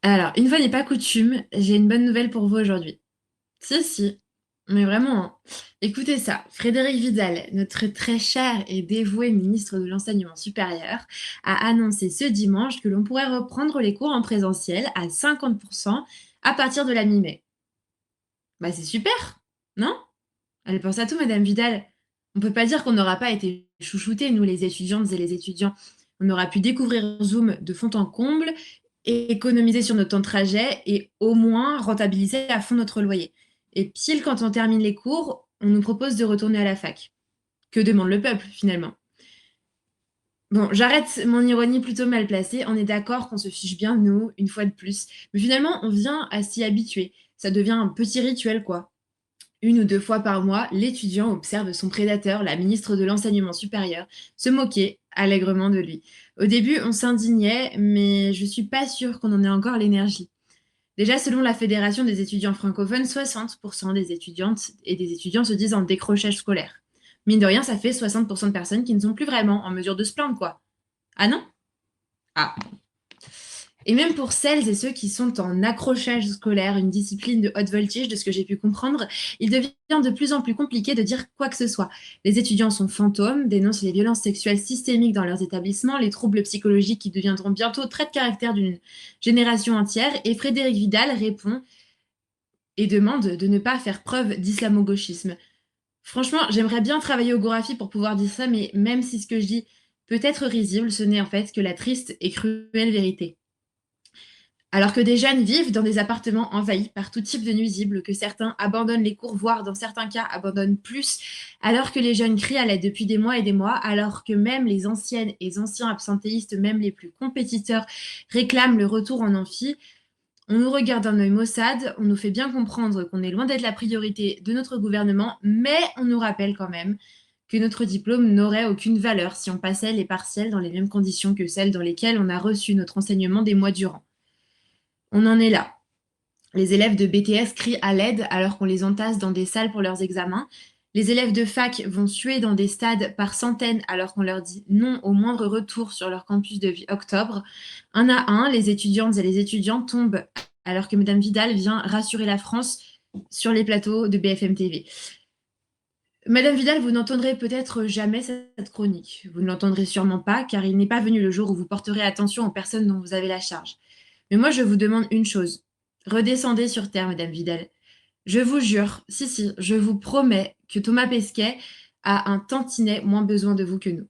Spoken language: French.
Alors, une fois n'est pas coutume, j'ai une bonne nouvelle pour vous aujourd'hui. Si, si, mais vraiment, hein. Écoutez ça, Frédérique Vidal, notre très cher et dévoué ministre de l'Enseignement supérieur, a annoncé ce dimanche que l'on pourrait reprendre les cours en présentiel à 50% à partir de la mi-mai. Bah c'est super, non? Elle pense à tout, Madame Vidal. On peut pas dire qu'on n'aura pas été chouchoutés, nous les étudiantes et les étudiants. On aura pu découvrir Zoom de fond en comble, et économiser sur notre temps de trajet et au moins rentabiliser à fond notre loyer. Et pile quand on termine les cours, on nous propose de retourner à la fac. Que demande le peuple finalement? Bon, j'arrête mon ironie plutôt mal placée. On est d'accord qu'on se fiche bien de nous, une fois de plus. Mais finalement, on vient à s'y habituer. Ça devient un petit rituel, quoi. Une ou deux fois par mois, l'étudiant observe son prédateur, la ministre de l'Enseignement supérieur, se moquer allègrement de lui. Au début, on s'indignait, mais je suis pas sûre qu'on en ait encore l'énergie. Déjà, selon la Fédération des étudiants francophones, 60% des étudiantes et des étudiants se disent en décrochage scolaire. Mine de rien, ça fait 60% de personnes qui ne sont plus vraiment en mesure de se plaindre, quoi. Ah non? Ah. Et même pour celles et ceux qui sont en accrochage scolaire, une discipline de haute voltige, de ce que j'ai pu comprendre, il devient de plus en plus compliqué de dire quoi que ce soit. Les étudiants sont fantômes, dénoncent les violences sexuelles systémiques dans leurs établissements, les troubles psychologiques qui deviendront bientôt traits de caractère d'une génération entière, et Frédéric Vidal répond et demande de ne pas faire preuve d'islamo-gauchisme. Franchement, j'aimerais bien travailler au Gorafi pour pouvoir dire ça, mais même si ce que je dis peut être risible, ce n'est en fait que la triste et cruelle vérité. Alors que des jeunes vivent dans des appartements envahis par tout type de nuisibles, que certains abandonnent les cours, voire dans certains cas abandonnent plus, alors que les jeunes crient à l'aide depuis des mois et des mois, alors que même les anciennes et anciens absentéistes, même les plus compétiteurs, réclament le retour en amphi, on nous regarde d'un œil maussade, on nous fait bien comprendre qu'on est loin d'être la priorité de notre gouvernement, mais on nous rappelle quand même que notre diplôme n'aurait aucune valeur si on passait les partiels dans les mêmes conditions que celles dans lesquelles on a reçu notre enseignement des mois durant. On en est là. Les élèves de BTS crient à l'aide alors qu'on les entasse dans des salles pour leurs examens. Les élèves de fac vont suer dans des stades par centaines alors qu'on leur dit non au moindre retour sur leur campus de vie octobre. Un à un, les étudiantes et les étudiants tombent alors que Madame Vidal vient rassurer la France sur les plateaux de BFM TV. Madame Vidal, vous n'entendrez peut-être jamais cette chronique. Vous ne l'entendrez sûrement pas, car il n'est pas venu le jour où vous porterez attention aux personnes dont vous avez la charge. Mais moi, je vous demande une chose. Redescendez sur Terre, Madame Vidal. Je vous jure, si, si, je vous promets que Thomas Pesquet a un tantinet moins besoin de vous que nous.